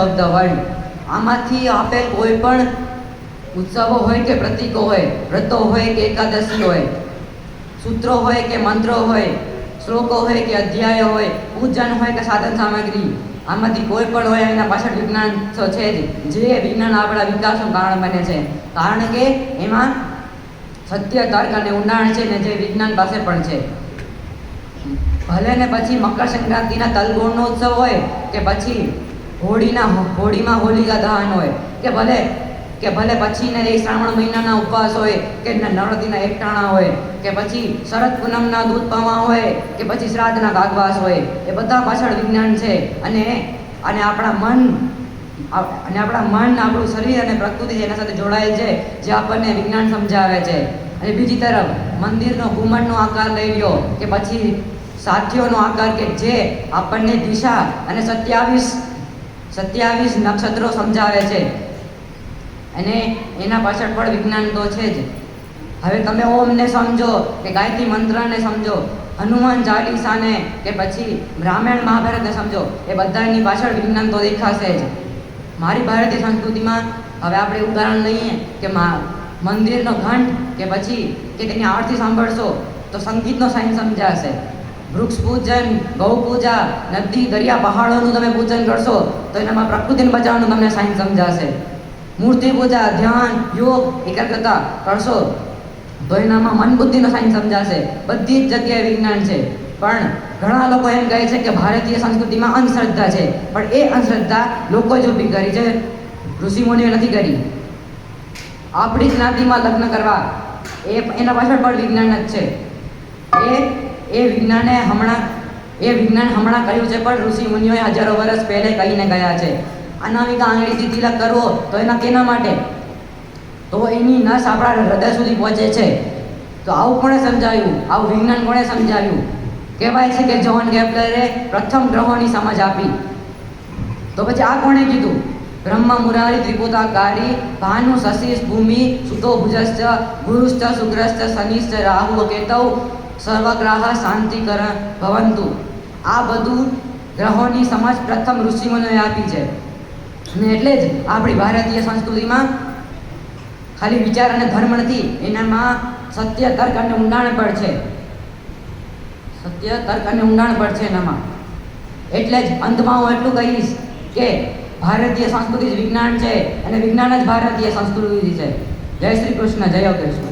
Of the world. આમાંથી આપેલ કોઈ પણ ઉત્સવો હોય કે પ્રતીકો હોય, વ્રતો હોય કે એકાદશી હોય, સૂત્રો હોય કે મંત્રો હોય, શ્લોકો હોય કે અધ્યાય હોય, પૂજન હોય કે સાધન સામગ્રી, આમાંથી કોઈ પણ હોય એના પાછળ વિજ્ઞાન તો છે જ. જે વિજ્ઞાન આપણા વિકાસનું કારણ બને છે, કારણ કે એમાં સત્ય, તર્ક અને ઊંડાણ છે ને જે વિજ્ઞાન પાસે પણ છે. ભલે ને પછી મકર સંક્રાંતિના તલગોળનો ઉત્સવ હોય કે પછી હોળીમાં હોલિકા દહન હોય કે ભલે પછી ને એ શ્રાવણ મહિનાના ઉપવાસ હોય કે નવરાત્રિના એકટાણા હોય કે પછી શરદ પૂનમના દૂધ પવા હોય કે પછી શ્રાદ્ધના કાગવાસ હોય, એ બધા પાછળ વિજ્ઞાન છે. અને આપણા મન, આપણું શરીર અને પ્રકૃતિ એના સાથે જોડાયેલ છે, જે આપણને વિજ્ઞાન સમજાવે છે. અને બીજી તરફ મંદિરનો ઘુમટનો આકાર લઈ લ્યો કે પછી સાથીઓનો આકાર કે જે આપણને દિશા અને 27 નક્ષત્રો સમજાવે છે, અને એના પાછળ પણ વિજ્ઞાન તો છે જ. હવે તમે ઓમને સમજો કે ગાયત્રી મંત્રને સમજો, હનુમાન ચાલીસાને કે પછી રામાયણ મહાભારતને સમજો, એ બધાની પાછળ વિજ્ઞાન તો દેખાશે જ. મારી ભારતીય સંસ્કૃતિમાં હવે આપણે ઉદાહરણ લઈએ કે મંદિરનો ઘંટ કે પછી કે તેની આરતી સાંભળશો તો સંગીતનો સાઇન સમજાશે. વૃક્ષ પૂજન, ગૌ પૂજા, નદી, દરિયા, પહાડોનું તમે પૂજન કરશો તો એનામાં પ્રકૃતિને બચાવવાનું તમને સાઇન સમજાશે. મૂર્તિ પૂજા, ધ્યાન, યોગ, એકાગ્રતા કરશો તો એનામાં મન બુદ્ધિનો સાઇન સમજાશે. બધી જ જગ્યાએ વિજ્ઞાન છે. પણ ઘણા લોકો એમ કહે છે કે ભારતીય સંસ્કૃતિમાં અંધશ્રદ્ધા છે, પણ એ અંધશ્રદ્ધા લોકોએ જ ઊભી કરી છે, ઋષિમુનિએ નથી કરી. આપણી જ્ઞાતિમાં લગ્ન કરવા એના પાછળ પણ વિજ્ઞાન જ છે. એ વિજ્ઞાન હમણાં કહ્યું છે, પણ ઋષિ મુનિઓએ હજારો વર્ષ પહેલે કહીને ગયા છે. અનામિકા આંગળીથી તિલક કરવો તો એના કેના માટે? તો એની નસ આપણા હૃદય સુધી પહોંચે છે. તો આવું કોણે સમજાવ્યું? આવું વિજ્ઞાન કોણે સમજાવ્યું? કહેવાય છે કે જ્હોન કેપ્લરે પ્રથમ ગ્રહોની સમજ આપી. તો પછી આ કોણે કીધું? બ્રહ્મા મુરારી ત્રિપુટાકારી ભાનુ શશિશ ભૂમિ સુતો ભુજશ્ચ ગુરુશ્ચ શુક્રશ્ચ શનિશ્ચ રાહુ કેતૌ સર્વગ્રહ શાંતિકર ભવંતુ. આ બધું ગ્રહોની સમજ પ્રથમ ઋષિમુનિઓએ આપી છે. અને એટલે જ આપણી ભારતીય સંસ્કૃતિમાં ખાલી વિચાર અને ધર્મ નથી, એનામાં સત્ય, તર્ક અને ઊંડાણ પણ છે. સત્ય, તર્ક અને ઊંડાણ પણ છે એનામાં. એટલે જ અંતમાં હું એટલું કહીશ કે ભારતીય સંસ્કૃતિ જ વિજ્ઞાન છે, અને વિજ્ઞાન જ ભારતીય સંસ્કૃતિ છે. જય શ્રી કૃષ્ણ, જય યોગેશ્વર.